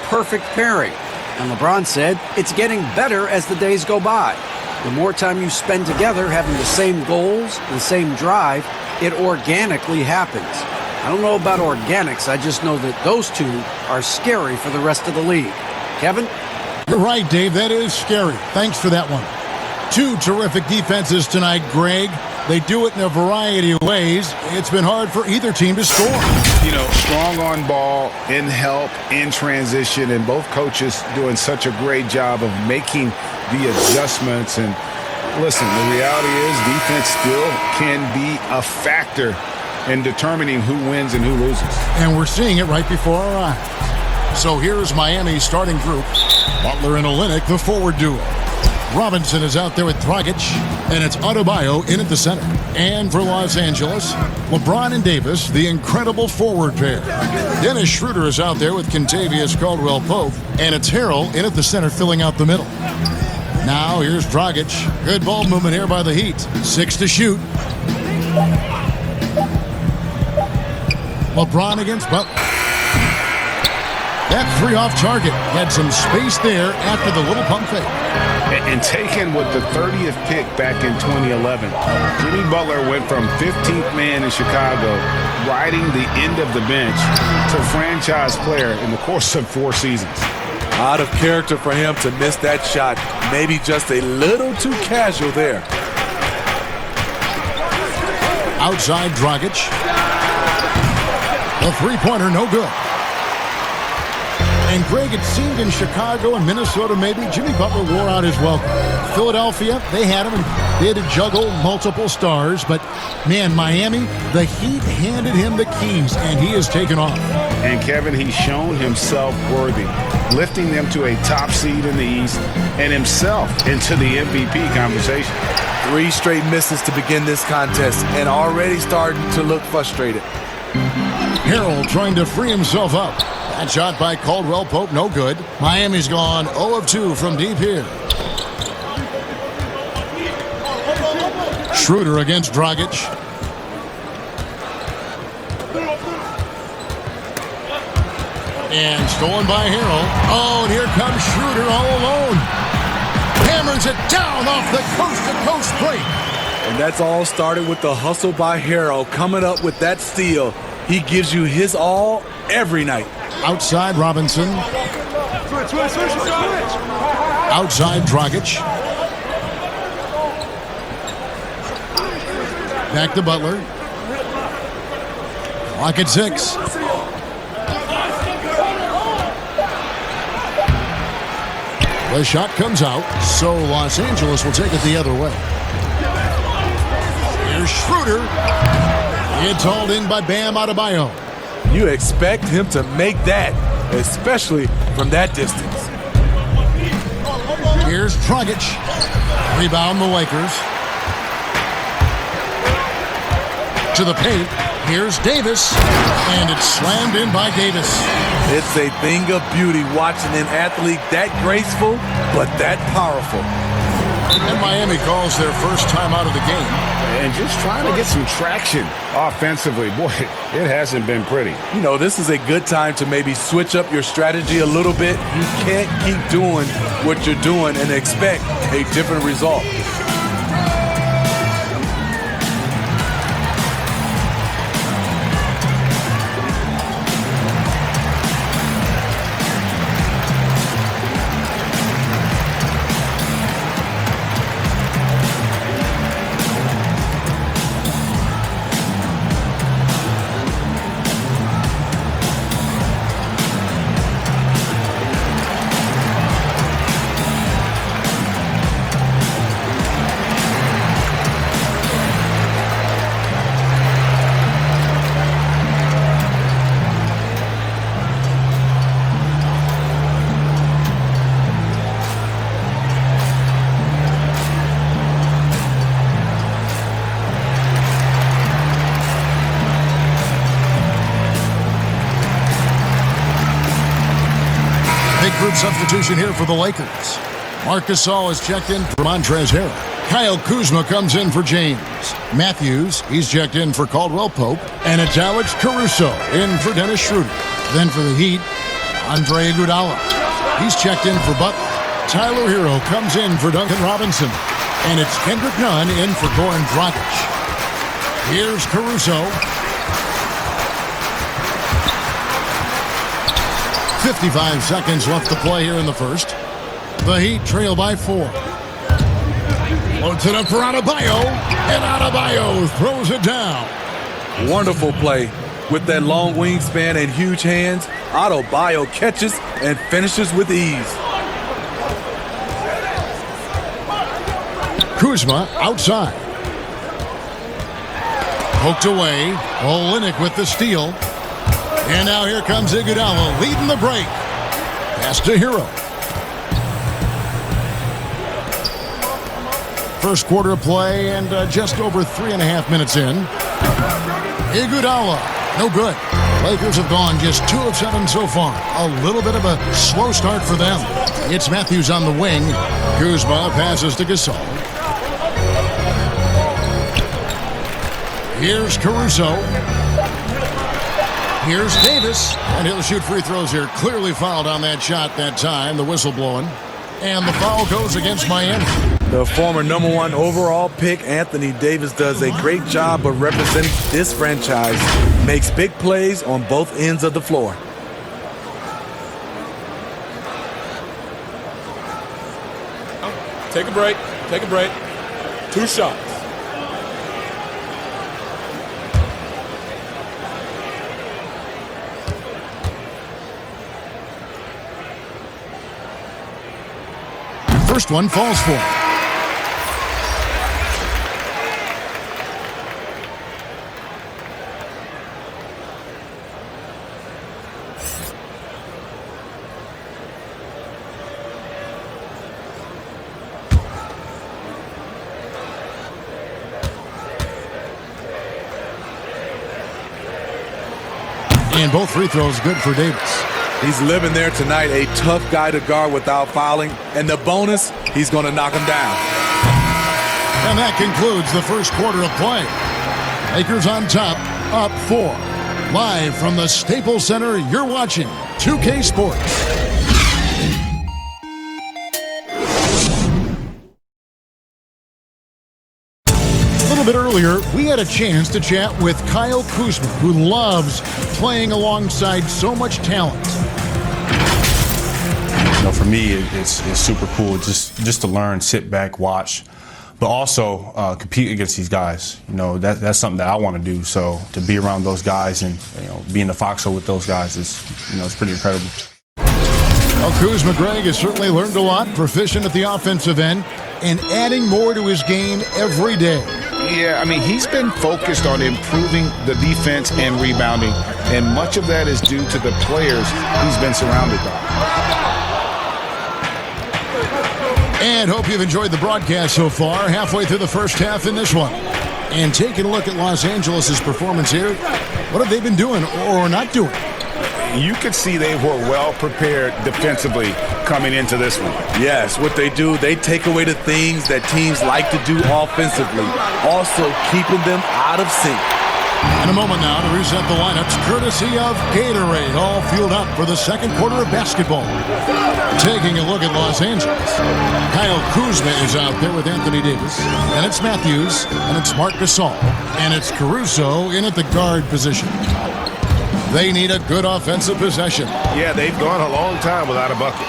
perfect pairing. And LeBron said it's getting better as the days go by. The more time you spend together having the same goals, the same drive, it organically happens. I don't know about organics, I just know that those two are scary for the rest of the league. Kevin? You're right, Dave. That is scary. Thanks for that one. Two terrific defenses tonight, Greg. They do it in a variety of ways. It's been hard for either team to score. You know, strong on ball, in help, in transition, and both coaches doing such a great job of making the adjustments. And listen, the reality is defense still can be a factor in determining who wins and who loses. And we're seeing it right before our eyes. So here's Miami's starting group. Butler and Olynyk, the forward duo. Robinson is out there with Dragic, and it's Adebayo in at the center. And for Los Angeles, LeBron and Davis, the incredible forward pair. Dennis Schroeder is out there with Kentavious Caldwell-Pope, and it's Harrell in at the center filling out the middle. Now here's Dragic. Good ball movement here by the Heat. 6 to shoot. LeBron against Butler. That three off target. Had some space there after the little pump fake. And taken with the 30th pick back in 2011, Jimmy Butler went from 15th man in Chicago, riding the end of the bench, to franchise player in the course of 4 seasons. Out of character for him to miss that shot. Maybe just a little too casual there. Outside Dragic. The three-pointer, no good. And Greg, it seemed in Chicago and Minnesota maybe, Jimmy Butler wore out his welcome. Philadelphia, they had him, and they had to juggle multiple stars. But, man, Miami, the Heat handed him the keys, and he has taken off. And, Kevin, he's shown himself worthy, lifting them to a top seed in the East and himself into the MVP conversation. 3 straight misses to begin this contest and already starting to look frustrated. Harrell trying to free himself up. That shot by Caldwell-Pope, no good. Miami's gone 0 of 2 from deep here. Schroeder against Dragic. And stolen by Harrell. Oh, and here comes Schroeder all alone. Hammers it down off the coast-to-coast break. And that's all started with the hustle by Harrell coming up with that steal. He gives you his all every night. Outside Robinson. Outside Dragic. Back to Butler. Clock at 6. The shot comes out, so Los Angeles will take it the other way. Here's Schroeder. It's hauled in by Bam Adebayo. You expect him to make that, especially from that distance. Here's Dragic. Rebound the Lakers. To the paint. Here's Davis. And it's slammed in by Davis. It's a thing of beauty watching an athlete that graceful, but that powerful. And Miami calls their first time out of the game. And just trying to get some traction offensively. Boy, it hasn't been pretty. You know, this is a good time to maybe switch up your strategy a little bit. You can't keep doing what you're doing and expect a different result. Group substitution here for the Lakers. Marc Gasol is checked in for Montrezl Harrell. Kyle Kuzma comes in for James. Matthews, he's checked in for Caldwell-Pope. And it's Alex Caruso in for Dennis Schroeder. Then for the Heat, Andre Iguodala. He's checked in for Butler. Tyler Hero comes in for Duncan Robinson. And it's Kendrick Nunn in for Goran Dragic. Here's Caruso. 55 seconds left to play here in the first. The Heat trail by 4. Loads it up for Adebayo. And Adebayo throws it down. Wonderful play. With that long wingspan and huge hands, Adebayo catches and finishes with ease. Kuzma outside. Poked away. Olynyk with the steal. And now here comes Iguodala leading the break. Pass to Hero. First quarter of play and just over 3.5 minutes in. Iguodala, no good. Lakers have gone just 2 of 7 so far. A little bit of a slow start for them. It's Matthews on the wing. Kuzma passes to Gasol. Here's Caruso. Here's Davis. And he'll shoot free throws here. Clearly fouled on that shot that time. The whistle blowing. And the foul goes against Miami. The former #1 overall pick, Anthony Davis, does a great job of representing this franchise. Makes big plays on both ends of the floor. Take a break. Take a break. 2 shots. First one falls for. And both free throws good for Davis. He's living there tonight, a tough guy to guard without fouling. And the bonus, he's going to knock him down. And that concludes the first quarter of play. Lakers on top, up 4. Live from the Staples Center, you're watching 2K Sports. A little bit earlier, we had a chance to chat with Kyle Kuzma, who loves playing alongside so much talent. You know, for me, it's super cool just to learn, sit back, watch, but also compete against these guys. You know, that's something that I want to do. So to be around those guys and be in the foxhole with those guys is it's pretty incredible. Well, Kuzma, Greg, has certainly learned a lot, proficient at the offensive end, and adding more to his game every day. Yeah, I mean, he's been focused on improving the defense and rebounding, and much of that is due to the players he's been surrounded by. And hope you've enjoyed the broadcast so far, halfway through the first half in this one. And taking a look at Los Angeles' performance here, what have they been doing or not doing? You could see they were well prepared defensively coming into this one. Yes, what they do, they take away the things that teams like to do offensively, also keeping them out of sync. In a moment now to reset the lineups, courtesy of Gatorade, all fueled up for the second quarter of basketball. Taking a look at Los Angeles, Kyle Kuzma is out there with Anthony Davis, and it's Matthews, and it's Marc Gasol, and it's Caruso in at the guard position. They need a good offensive possession. Yeah, they've gone a long time without a bucket.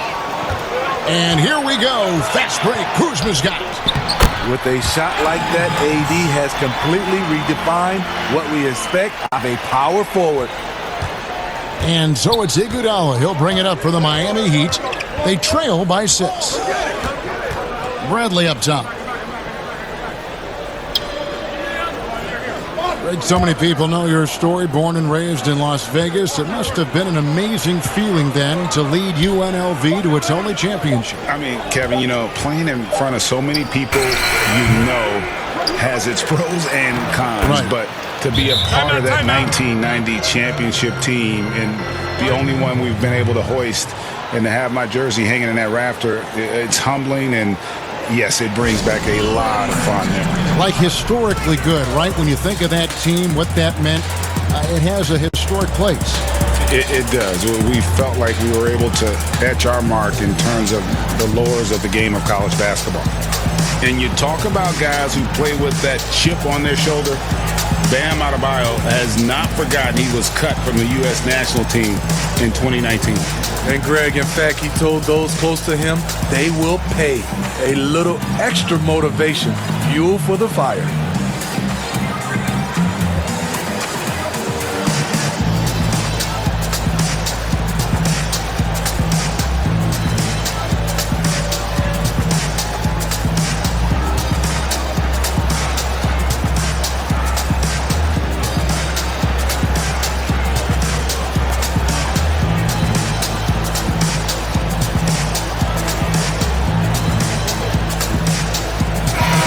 And here we go. Fast break. Kuzma's got it. With a shot like that, AD has completely redefined what we expect of a power forward. And so it's Iguodala. He'll bring it up for the Miami Heat. They trail by 6. Bradley up top. So many people know your story, born and raised in Las Vegas. It must have been an amazing feeling then to lead UNLV to its only championship. I mean, Kevin, playing in front of so many people, has its pros and cons. Right. But to be a part of that 1990 championship team and the only one we've been able to hoist and to have my jersey hanging in that rafter, it's humbling and yes, it brings back a lot of fun memories. Like historically good, right? When you think of that team, what that meant, it has a historic place. It does. We felt like we were able to etch our mark in terms of the lures of the game of college basketball. And you talk about guys who play with that chip on their shoulder. Bam Adebayo has not forgotten he was cut from the U.S. national team in 2019. And Greg, in fact, he told those close to him they will pay a little extra motivation, fuel for the fire.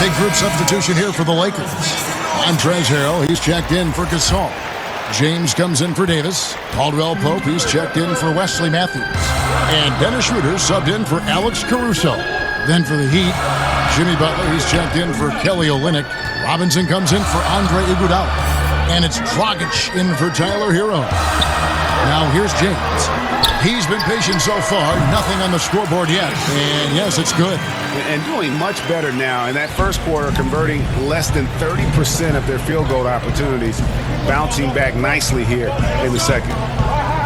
Big group substitution here for the Lakers. Montrezl Harrell, he's checked in for Gasol. James comes in for Davis. Caldwell Pope, he's checked in for Wesley Matthews. And Dennis Schroeder subbed in for Alex Caruso. Then for the Heat, Jimmy Butler, he's checked in for Kelly Olynyk. Robinson comes in for Andre Iguodala. And it's Dragic in for Tyler Hero. Now here's James. He's been patient so far, nothing on the scoreboard yet. And yes, it's good. And doing much better now. In that first quarter, converting less than 30% of their field goal opportunities, bouncing back nicely here in the second.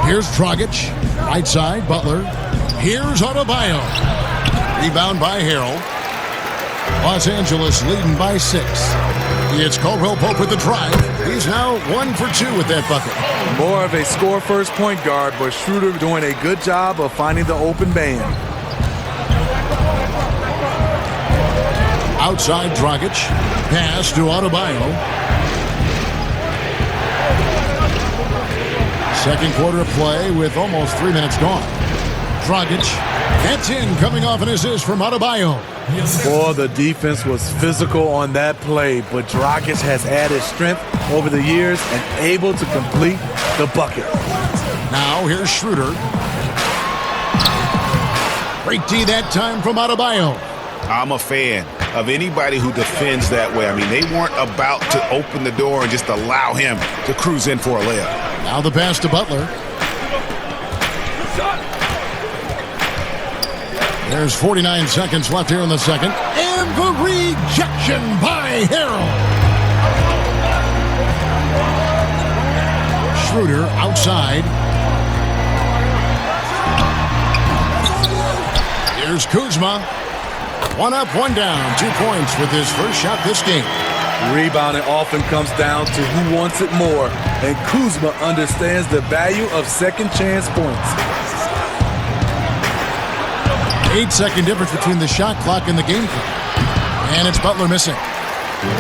Here's Dragic, right side, Butler. Here's Adebayo. Rebound by Harrell. Los Angeles leading by 6. It's Caldwell Pope with the drive. He's now 1 for 2 with that bucket. More of a score-first point guard, but Schroeder doing a good job of finding the open man. Outside Dragic. Pass to Adebayo. Second quarter of play with almost 3 minutes gone. Dragic. That's in, coming off an assist from Adebayo. Boy, the defense was physical on that play, but Dragic has added strength over the years and able to complete the bucket. Now here's Schroeder. Great D that time from Adebayo. I'm a fan of anybody who defends that way. I mean, they weren't about to open the door and just allow him to cruise in for a layup. Now the pass to Butler. There's 49 seconds left here in the second. And the rejection by Harrell. Schroeder outside. Here's Kuzma. 1 up, 1 down. 2 points with his first shot this game. Rebounding often comes down to who wants it more, and Kuzma understands the value of second chance points. 8-second difference between the shot clock and the game clock. And it's Butler missing.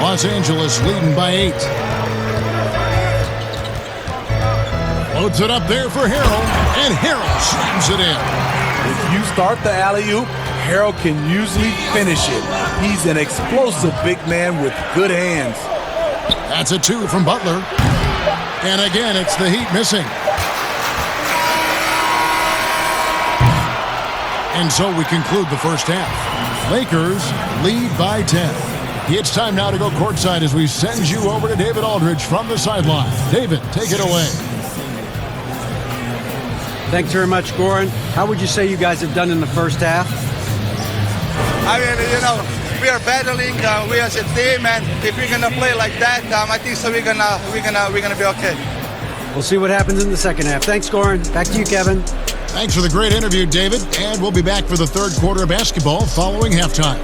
Los Angeles leading by 8. Loads it up there for Harrell, and Harrell slams it in. If you start the alley-oop, Harrell can usually finish it. He's an explosive big man with good hands. That's a 2 from Butler. And again, it's the Heat missing. And so we conclude the first half. Lakers lead by 10. It's time now to go courtside as we send you over to David Aldridge from the sideline. David, take it away. Thanks very much, Goran. How would you say you guys have done in the first half? I mean, we are battling. We as a team, and if we're gonna play like that, I think so. We're gonna be okay. We'll see what happens in the second half. Thanks, Goran. Back to you, Kevin. Thanks for the great interview, David. And we'll be back for the third quarter of basketball following halftime.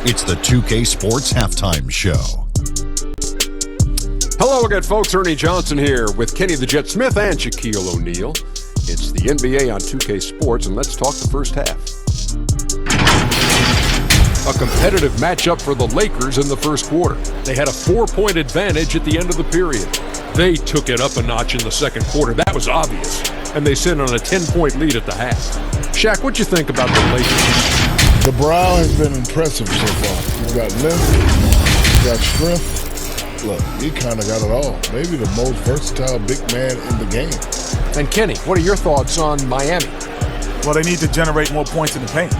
It's the 2K Sports Halftime Show. Hello again, folks. Ernie Johnson here with Kenny the Jet Smith and Shaquille O'Neal. It's the NBA on 2K Sports, and let's talk the first half. A competitive matchup for the Lakers in the first quarter. They had a 4-point advantage at the end of the period. They took it up a notch in the second quarter. That was obvious. And they sit on a 10-point lead at the half. Shaq, what you think about the Lakers? The Brown has been impressive so far. He's got length, he's got strength. Look, he kind of got it all. Maybe the most versatile big man in the game. And Kenny, what are your thoughts on Miami? Well, they need to generate more points in the paint.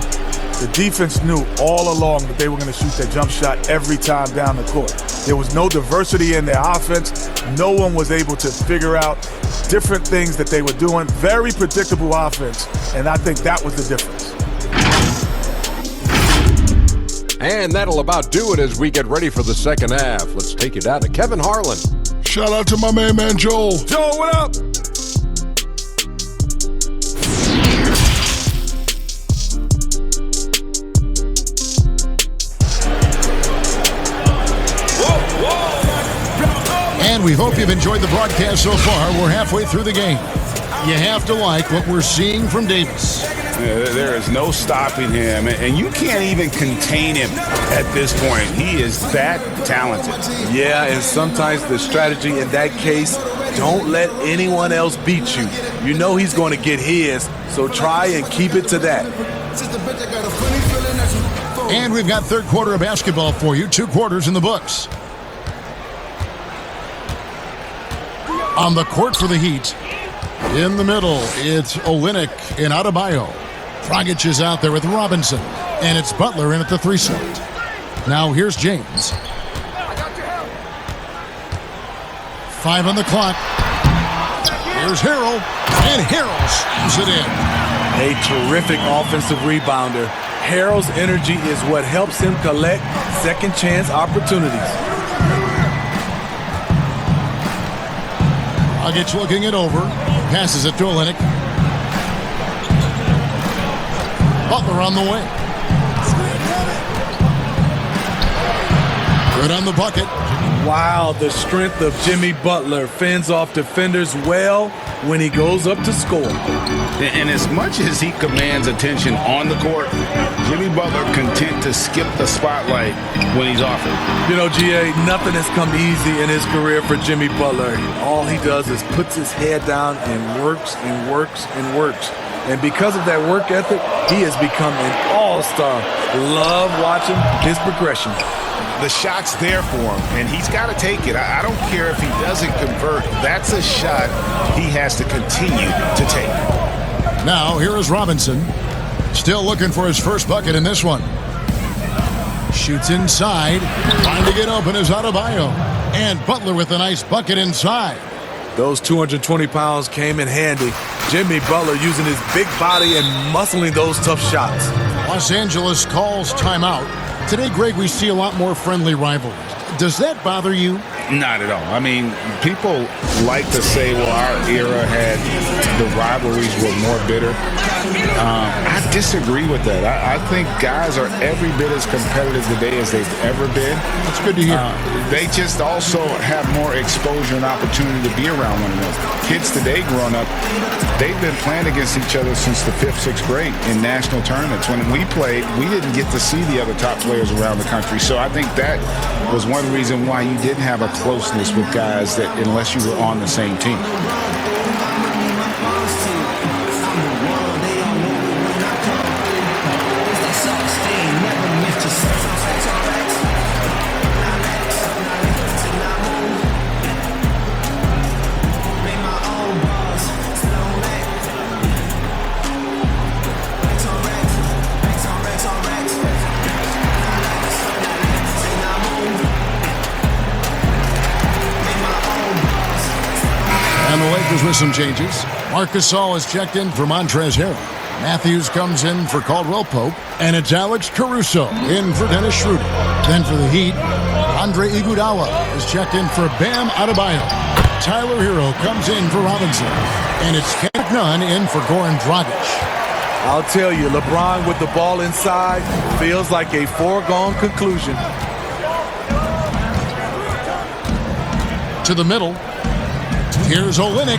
The defense knew all along that they were going to shoot that jump shot every time down the court. There was no diversity in their offense. No one was able to figure out different things that they were doing. Very predictable offense, and I think that was the difference. And that'll about do it as we get ready for the second half. Let's take you down to Kevin Harlan. Shout out to my man Joel. Joel, what up? And we hope you've enjoyed the broadcast so far. We're halfway through the game. You have to like what we're seeing from Davis. There is no stopping him, and you can't even contain him at this point. He is that talented. Yeah, and sometimes the strategy in that case, don't let anyone else beat you. You know he's going to get his, so try and keep it to that. And we've got third quarter of basketball for you. 2 quarters in the books. On the court for the Heat. In the middle, it's Olynyk and Adebayo. Dragic is out there with Robinson. And it's Butler in at the 3 slot. Now here's James. 5 on the clock. Here's Harrell. And Harrell slams it in. A terrific offensive rebounder. Harrell's energy is what helps him collect second chance opportunities. Dragic looking it over. Passes it to Olynyk. Butler on the way. Good on the bucket. Wow, the strength of Jimmy Butler fends off defenders well when he goes up to score. And as much as he commands attention on the court, Jimmy Butler content to skip the spotlight when he's off it. You know, GA, nothing has come easy in his career for Jimmy Butler. All he does is puts his head down and works and works and works. And because of that work ethic, he has become an all-star. Love watching his progression. The shot's there for him, and he's got to take it. I don't care if he doesn't convert. That's a shot he has to continue to take. Now, here is Robinson. Still looking for his first bucket in this one. Shoots inside. Trying to get open is Adebayo. And Butler with a nice bucket inside. Those 220 pounds came in handy. Jimmy Butler using his big body and muscling those tough shots. Los Angeles calls timeout. Today, Greg, we see a lot more friendly rivalries. Does that bother you? Not at all. I mean, people like to say, well, our era had the rivalries were more bitter. I disagree with that. I think guys are every bit as competitive today as they've ever been. That's good to hear. They just also have more exposure and opportunity to be around one another. Kids today growing up, they've been playing against each other since the 5th, 6th grade in national tournaments. When we played, we didn't get to see the other top players around the country. So I think that was one reason why you didn't have a closeness with guys that unless you were on the same team. With some changes. Marcus Gasol is checked in for Montrezl Harrell. Matthews comes in for Caldwell Pope. And it's Alex Caruso in for Dennis Schroeder. Then for the Heat, Andre Iguodala is checked in for Bam Adebayo. Tyler Hero comes in for Robinson. And it's Kenneth Nunn in for Goran Dragic. I'll tell you, LeBron with the ball inside feels like a foregone conclusion. To the middle. Here's Olynyk.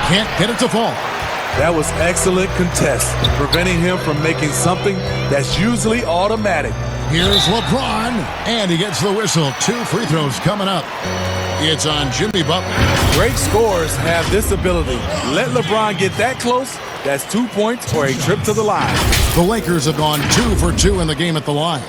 Can't get it to fall. That was excellent contest, preventing him from making something that's usually automatic. Here's LeBron, and he gets the whistle. 2 free throws coming up. It's on Jimmy Butler. Great scorers have this ability. Let LeBron get that close, that's 2 points or a trip to the line. The Lakers have gone 2 for 2 in the game at the line.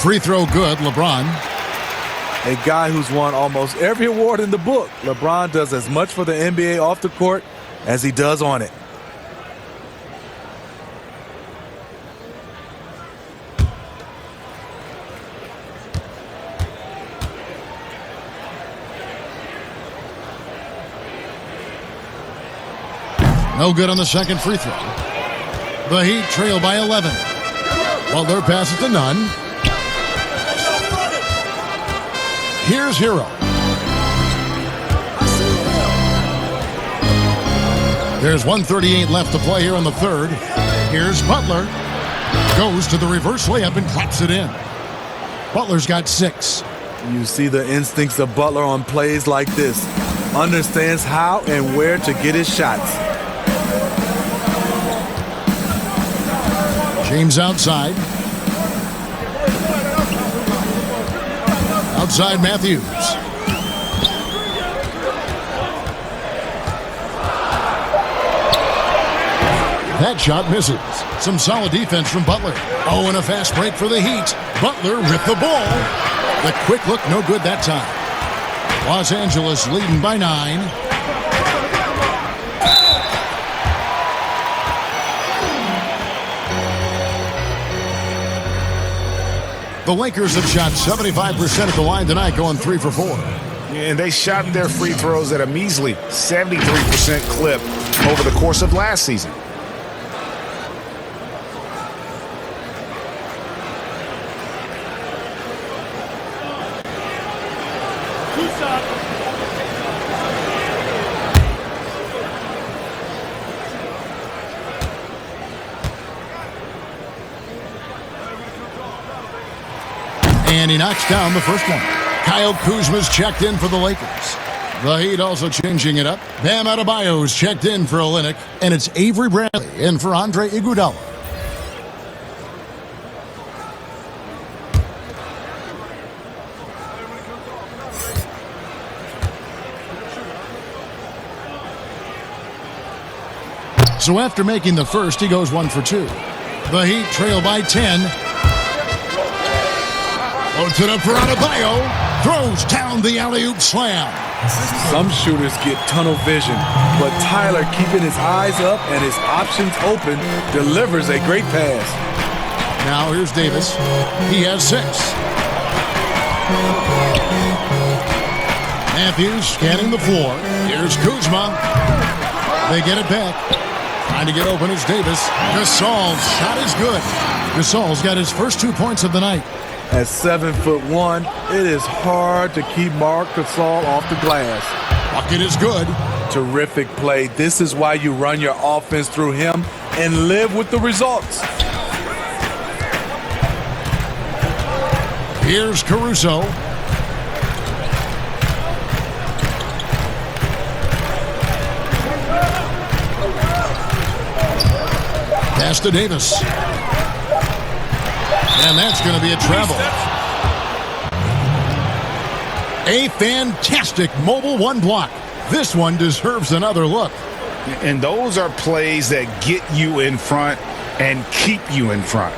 Free throw good, LeBron. A guy who's won almost every award in the book. LeBron does as much for the NBA off the court as he does on it. No good on the second free throw. The Heat trail by 11. Butler passes to Nunn. Here's Hero. There's 1:38 left to play here in the third. Here's Butler. Goes to the reverse layup and claps it in. Butler's got 6. You see the instincts of Butler on plays like this. Understands how and where to get his shots. James outside. Outside Matthews. That shot misses. Some solid defense from Butler. Oh, and a fast break for the Heat. Butler with the ball. The quick look, no good that time. Los Angeles leading by 9. The Lakers have shot 75% at the line tonight, going 3 for 4. And they shot their free throws at a measly 73% clip over the course of last season. And he knocks down the first one. Kyle Kuzma's checked in for the Lakers. The Heat also changing it up. Bam Adebayo's checked in for Olynyk. And it's Avery Bradley in for Andre Iguodala. So after making the first, he goes 1 for 2. The Heat trail by 10. Loads it up for Adebayo. Throws down the alley-oop slam. Some shooters get tunnel vision, but Tyler, keeping his eyes up and his options open, delivers a great pass. Now here's Davis. He has 6. Matthews scanning the floor. Here's Kuzma. They get it back. Trying to get open is Davis. Gasol's shot is good. Gasol's got his first 2 points of the night. At 7'1", it is hard to keep Marc Gasol off the glass. Bucket is good. Terrific play. This is why you run your offense through him and live with the results. Here's Caruso. Pass to Davis. And that's going to be a travel. A fantastic mobile 1 block. This one deserves another look. And those are plays that get you in front and keep you in front.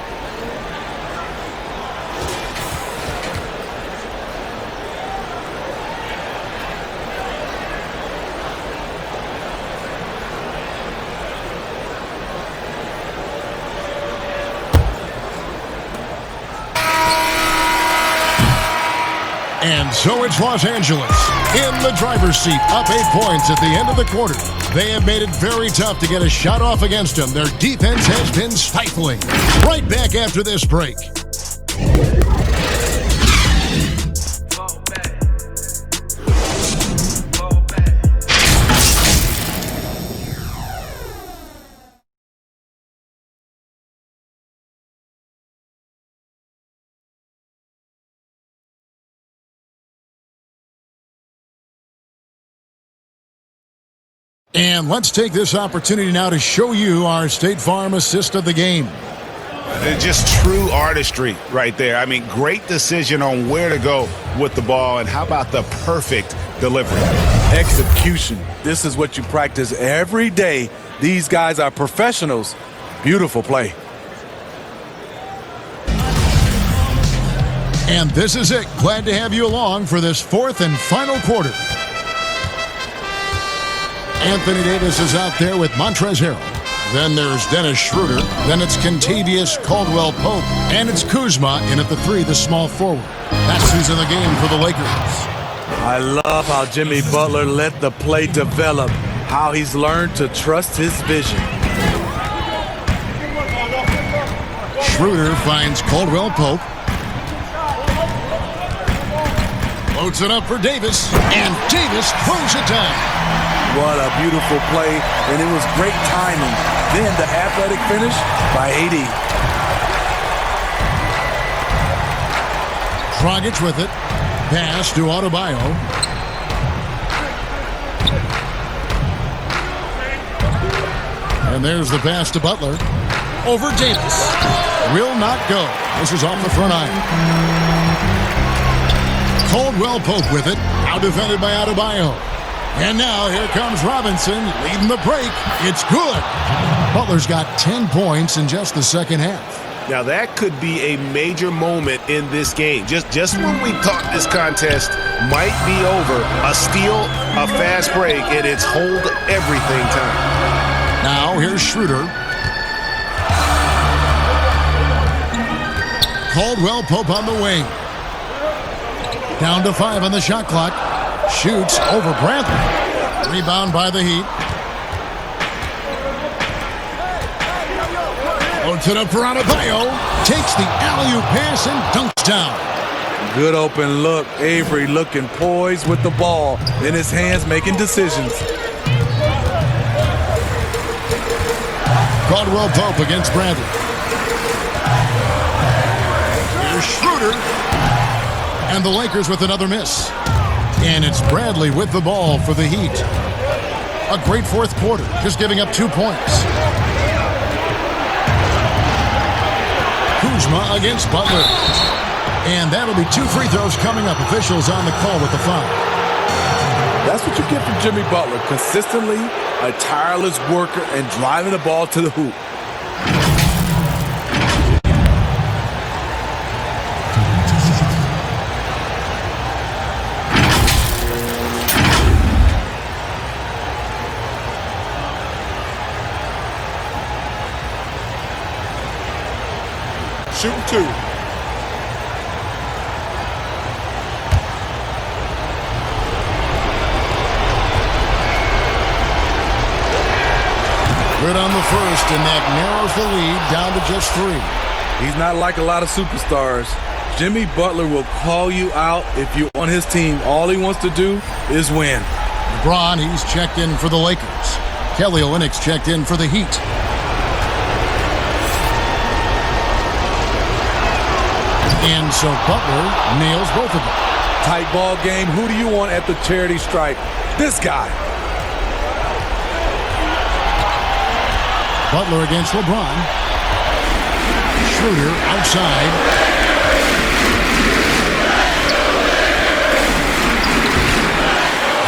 And so it's Los Angeles in the driver's seat, up 8 points at the end of the quarter. They have made it very tough to get a shot off against them. Their defense has been stifling. Right back after this break. And let's take this opportunity now to show you our State Farm assist of the game. Just true artistry right there. I mean, great decision on where to go with the ball, and how about the perfect delivery? Execution. This is what you practice every day. These guys are professionals. Beautiful play. And this is it. Glad to have you along for this fourth and final quarter. Anthony Davis is out there with Montrezl Harrell. Then there's Dennis Schroeder. Then it's Kentavious Caldwell-Pope. And it's Kuzma in at the 3, the small forward. That's who's in the game for the Lakers. I love how Jimmy Butler let the play develop, how he's learned to trust his vision. Schroeder finds Caldwell-Pope. Loads it up for Davis, and Davis throws it down. What a beautiful play, and it was great timing. Then the athletic finish by AD. Dragic with it. Pass to Adebayo. And there's the pass to Butler. Over Davis. Will not go. This is off the front iron. Caldwell-Pope with it. Out defended by Adebayo. And now here comes Robinson leading the break. It's good. Butler's got 10 points in just the second half. Now that could be a major moment in this game. Just when we thought this contest might be over, a steal, a fast break, and it's hold everything time. Now here's Schroeder. Caldwell-Pope on the wing. Down to 5 on the shot clock. Shoots over Bradley. Rebound by the Heat. Loads it up for Adebayo. Takes the alley-oop pass and dunks down. Good open look. Avery looking poised with the ball in his hands, making decisions. Caldwell-Pope against Bradley. Here's Schroeder. And the Lakers with another miss. And it's Bradley with the ball for the Heat. A great fourth quarter, just giving up 2 points. Kuzma against Butler. And that'll be 2 free throws coming up. Officials on the call with the foul. That's what you get from Jimmy Butler. Consistently a tireless worker and driving the ball to the hoop. Shooting 2. Good on the first, and that narrows the lead down to just 3. He's not like a lot of superstars. Jimmy Butler will call you out if you're on his team. All he wants to do is win. LeBron, he's checked in for the Lakers. Kelly Olynyk's checked in for the Heat. And so Butler nails both of them. Tight ball game. Who do you want at the charity stripe? This guy. Butler against LeBron. Schroeder outside.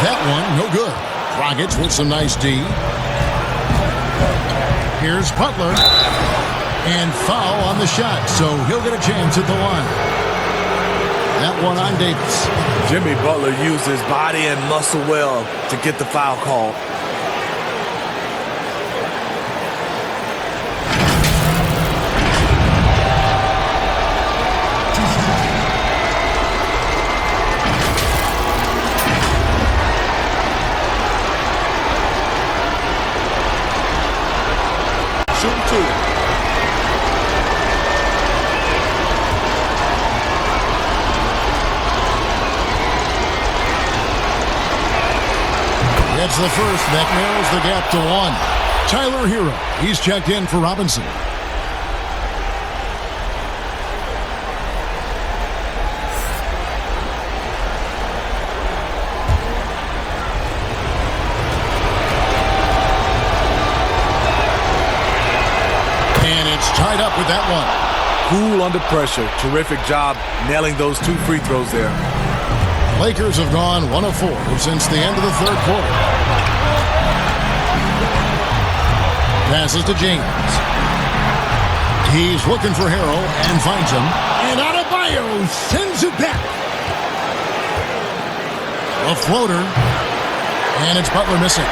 That one, no good. Dragic with some nice D. Here's Butler. And foul on the shot, so he'll get a chance at the line. That one on Davis. Jimmy Butler used his body and muscle well to get the foul call. Shooting 2. That's the first. That narrows the gap to 1. Tyler Hero. He's checked in for Robinson. And it's tied up with that one. Cool under pressure. Terrific job nailing those 2 free throws there. Lakers have gone 1 of 4 since the end of the third quarter. Passes to James. He's looking for Harrell and finds him. And Adebayo sends it back. A floater. And it's Butler missing.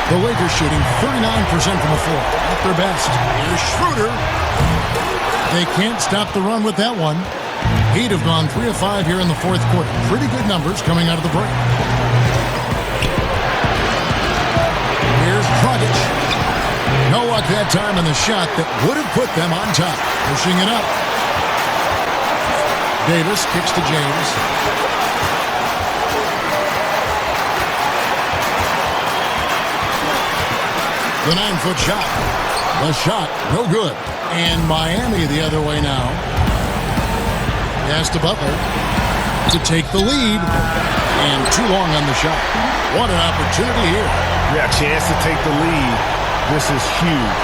The Lakers shooting 39% from the floor. At their best. Here's Schroeder. They can't stop the run with that one. He'd have gone 3 of 5 here in the fourth quarter. Pretty good numbers coming out of the break. Here's Dragic. No luck that time on the shot that would have put them on top. Pushing it up. Davis kicks to James. The 9-foot shot. The shot, no good. And Miami the other way now. Pass to Butler to take the lead. And too long on the shot. What an opportunity here. Yeah, chance to take the lead. This is huge.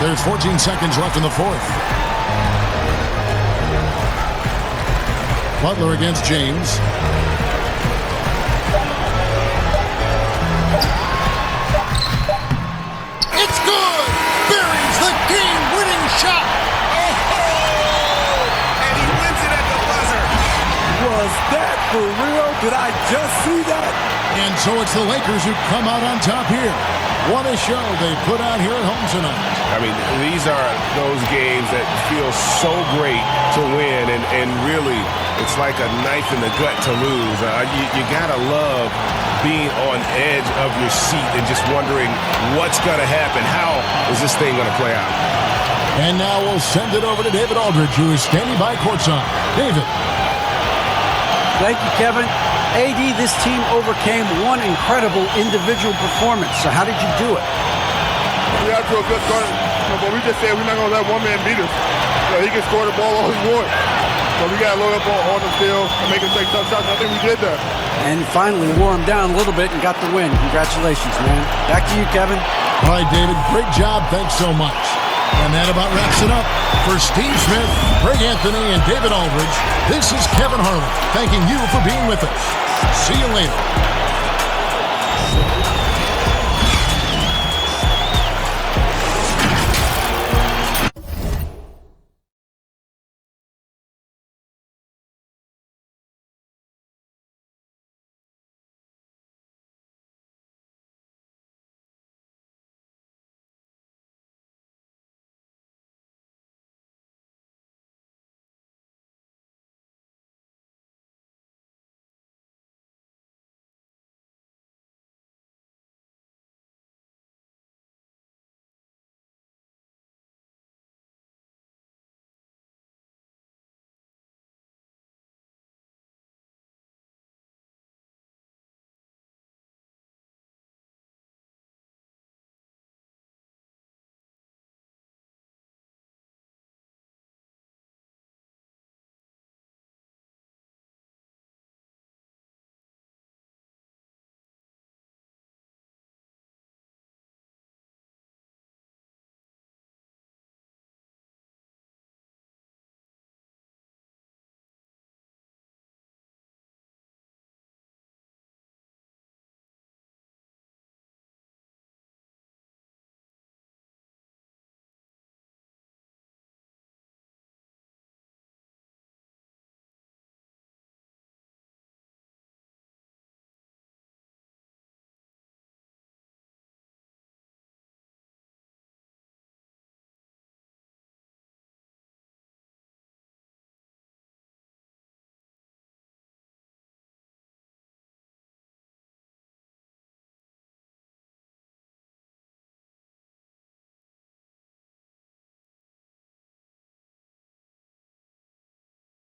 There's 14 seconds left in the fourth. Butler against James. It's good! Buries the game-winning shot! And he wins it at the buzzer. Was that for real? Did I just see that? And so it's the Lakers who come out on top here. What a show they put out here at home tonight. I mean, these are those games that feel so great to win, and really, it's like a knife in the gut to lose. You gotta love being on edge of your seat and just wondering what's gonna happen. How is this thing gonna play out? And now we'll send it over to David Aldridge, who is standing by courtside. David. Thank you, Kevin. AD, this team overcame one incredible individual performance. So how did you do it? We had to a good start, but we just said we're not going to let one man beat us. So he can score the ball all he wants. So we got to load up on the field and make him take tough shots. I think we did that. And finally wore him down a little bit and got the win. Congratulations, man. Back to you, Kevin. All right, David. Great job. Thanks so much. And that about wraps it up. For Steve Smith, Greg Anthony, and David Aldridge, this is Kevin Harlan thanking you for being with us. See you later.